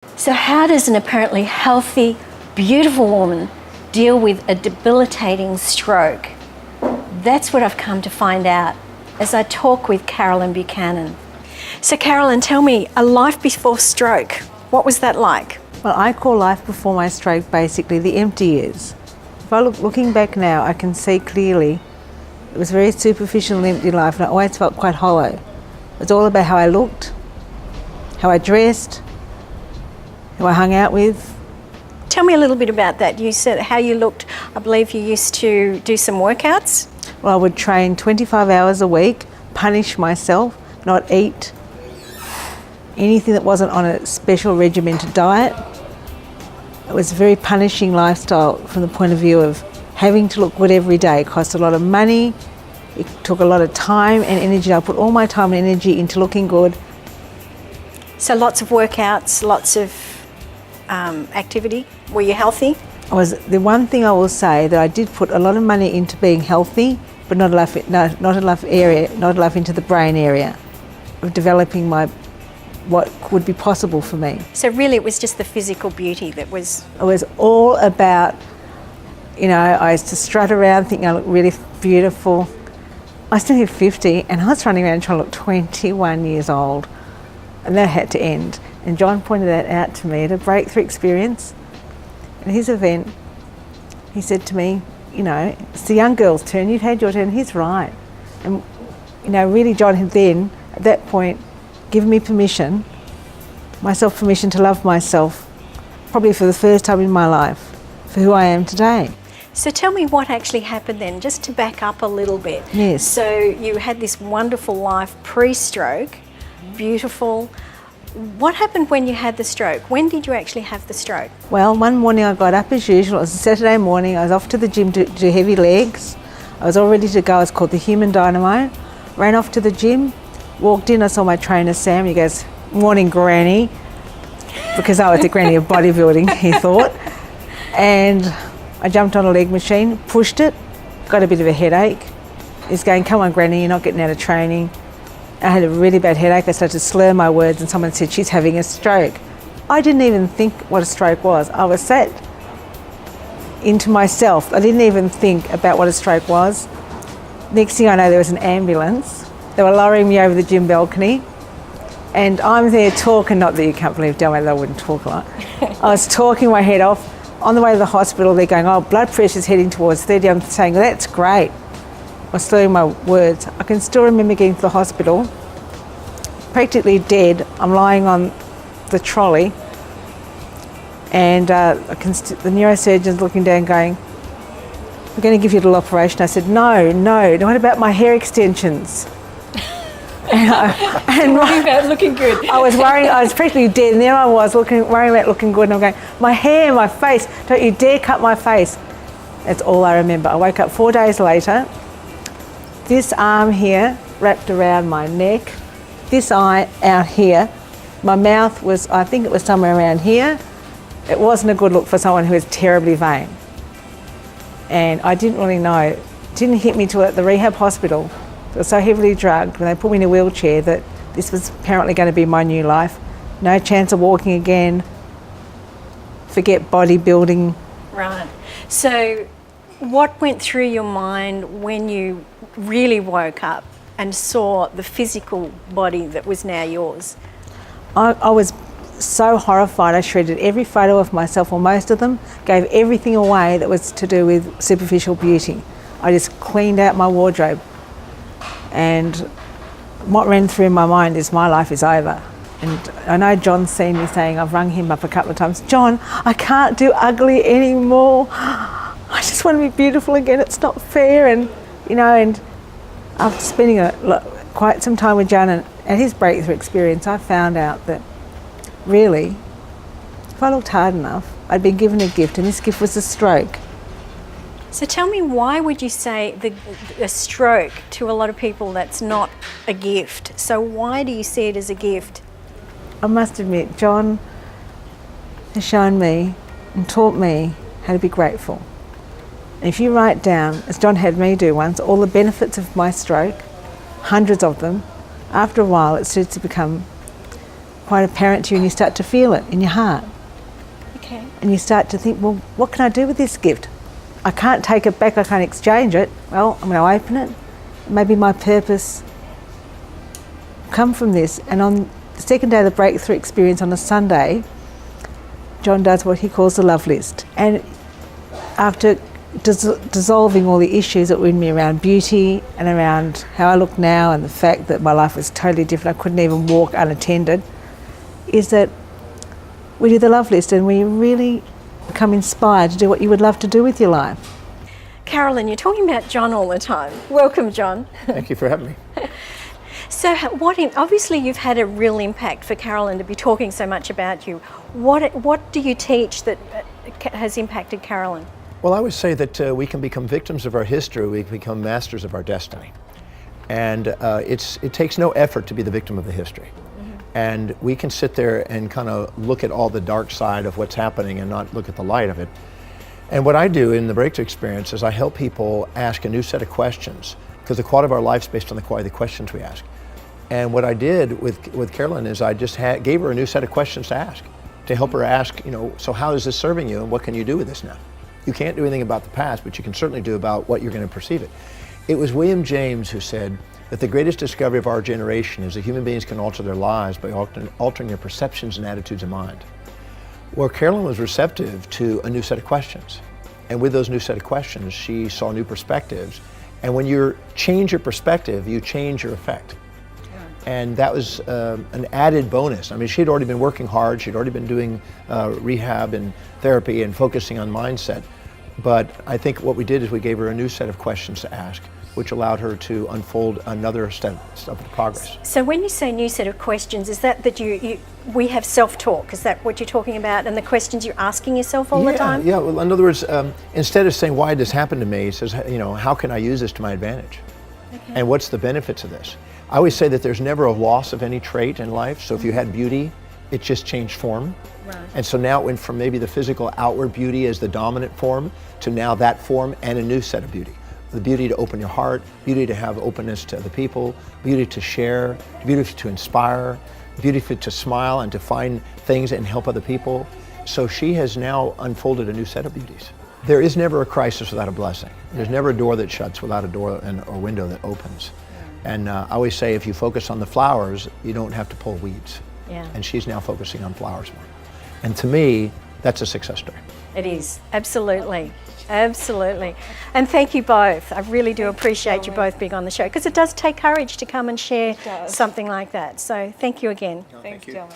So how does an apparently healthy, beautiful woman deal with a debilitating stroke? That's what I've come to find out as I talk with Carolyn Buchanan. So Carolyn, tell me, a life before stroke, what was that like? Well, I call life before my stroke basically the empty years. If I looking back now, I can see clearly it was a very superficial and empty life, and I always felt quite hollow. It was all about how I looked, how I dressed, who I hung out with. Tell me a little bit about that. You said how you looked. I believe you used to do some workouts. Well, I would train 25 hours a week, punish myself, not eat anything that wasn't on a special regimented diet. It was a very punishing lifestyle from the point of view of having to look good every day. It cost a lot of money, it took a lot of time and energy. I put all my time and energy into looking good. So lots of workouts, lots of activity. Were you healthy? The one thing I will say that I did put a lot of money into being healthy, but not enough into the brain area of developing what would be possible for me. So really it was just the physical beauty that was... It was all about, I used to strut around thinking I looked really beautiful. I was nearly 50 and I was running around trying to look 21 years old, and that had to end. And John pointed that out to me at a breakthrough experience. At his event, he said to me, it's the young girl's turn, you've had your turn. He's right. And, really John had then, at that point, given me permission to love myself, probably for the first time in my life, for who I am today. So tell me what actually happened then, just to back up a little bit. Yes. So you had this wonderful life pre-stroke, beautiful. What happened when you had the stroke? When did you actually have the stroke? Well, one morning I got up as usual. It was a Saturday morning. I was off to the gym to do heavy legs. I was all ready to go. I was called the Human Dynamo. Ran off to the gym, walked in, I saw my trainer Sam. He goes, "Morning, Granny," because I was the granny of bodybuilding, he thought. And I jumped on a leg machine, pushed it, got a bit of a headache. He's going, "Come on, Granny, you're not getting out of training." I had a really bad headache. I started to slur my words and someone said, "She's having a stroke." I didn't even think what a stroke was. I was sat into myself. I didn't even think about what a stroke was. Next thing I know, there was an ambulance. They were lowering me over the gym balcony, and I'm there talking, not that you can't believe damn well I wouldn't talk a lot. I was talking my head off. On the way to the hospital, they're going, "Oh, blood pressure's heading towards 30. I'm saying, "That's great." I was slurring my words. I can still remember getting to the hospital, practically dead. I'm lying on the trolley, and the neurosurgeon's looking down going, "We're going to give you a little operation." I said, no, what about my hair extensions? and Worrying about looking good. I was practically dead, and there I was worrying about looking good, and I'm going, "My hair, my face, don't you dare cut my face." That's all I remember. I woke up 4 days later, this arm here wrapped around my neck, this eye out here. My mouth was, I think it was somewhere around here. It wasn't a good look for someone who was terribly vain. And I didn't really know. It didn't hit me till at the rehab hospital. I was so heavily drugged when they put me in a wheelchair that this was apparently going to be my new life. No chance of walking again. Forget bodybuilding. Right. So what went through your mind when you really woke up and saw the physical body that was now yours? I was so horrified. I shredded every photo of myself, or most of them, gave everything away that was to do with superficial beauty. I just cleaned out my wardrobe. And what ran through my mind is my life is over. And I know John's seen me saying, I've rung him up a couple of times, "John, I can't do ugly anymore. I just want to be beautiful again. It's not fair." And after spending quite some time with John and at his breakthrough experience, I found out that really, if I looked hard enough, I'd been given a gift, and this gift was a stroke. So tell me, why would you say a stroke to a lot of people that's not a gift? So why do you see it as a gift? I must admit, John has shown me and taught me how to be grateful. And if you write down, as John had me do once, all the benefits of my stroke, hundreds of them, after a while it starts to become quite apparent to you and you start to feel it in your heart. Okay. And you start to think, well, what can I do with this gift? I can't take it back, I can't exchange it. Well, I'm going to open it. Maybe my purpose come from this. And on the second day of the breakthrough experience on a Sunday, John does what he calls the love list. And after dissolving all the issues that were in me around beauty and around how I look now and the fact that my life was totally different, I couldn't even walk unattended, is that we do the love list and we really become inspired to do what you would love to do with your life. Carolyn, you're talking about John all the time. Welcome, John. Thank you for having me. So obviously you've had a real impact for Carolyn to be talking so much about you. What do you teach that has impacted Carolyn? Well, I would say that we can become victims of our history, we can become masters of our destiny. And it takes no effort to be the victim of the history. And we can sit there and kind of look at all the dark side of what's happening and not look at the light of it. And what I do in the breakthrough experience is I help people ask a new set of questions, because the quality of our life is based on the quality of the questions we ask. And what I did with Carolyn is I just gave her a new set of questions to ask, to help her ask, so how is this serving you and what can you do with this now? You can't do anything about the past, but you can certainly do about what you're going to perceive it. It was William James who said that the greatest discovery of our generation is that human beings can alter their lives by altering their perceptions and attitudes of mind. Well, Carolyn was receptive to a new set of questions. And with those new set of questions, she saw new perspectives. And when you change your perspective, you change your effect. And that was an added bonus. I mean, she'd already been working hard. She'd already been doing rehab and therapy and focusing on mindset. But I think what we did is we gave her a new set of questions to ask, which allowed her to unfold another step of progress. So when you say new set of questions, is that we have self-talk? Is that what you're talking about? And the questions you're asking yourself all the time? Yeah, well, in other words, instead of saying, why did this happen to me, it says, how can I use this to my advantage? Okay. And what's the benefits of this? I always say that there's never a loss of any trait in life. So if you had beauty, it just changed form. Right. And so now it went from maybe the physical outward beauty as the dominant form to now that form and a new set of beauty. The beauty to open your heart, beauty to have openness to other people, beauty to share, beauty to inspire, beauty to smile and to find things and help other people. So she has now unfolded a new set of beauties. There is never a crisis without a blessing. There's never a door that shuts without a door or window that opens. And I always say if you focus on the flowers, you don't have to pull weeds. Yeah. And she's now focusing on flowers more. And to me, that's a success story. It is, absolutely. Absolutely. And thank you both. I really do appreciate you both being on the show, because it does take courage to come and share something like that. So thank you again. Thanks, Joanne.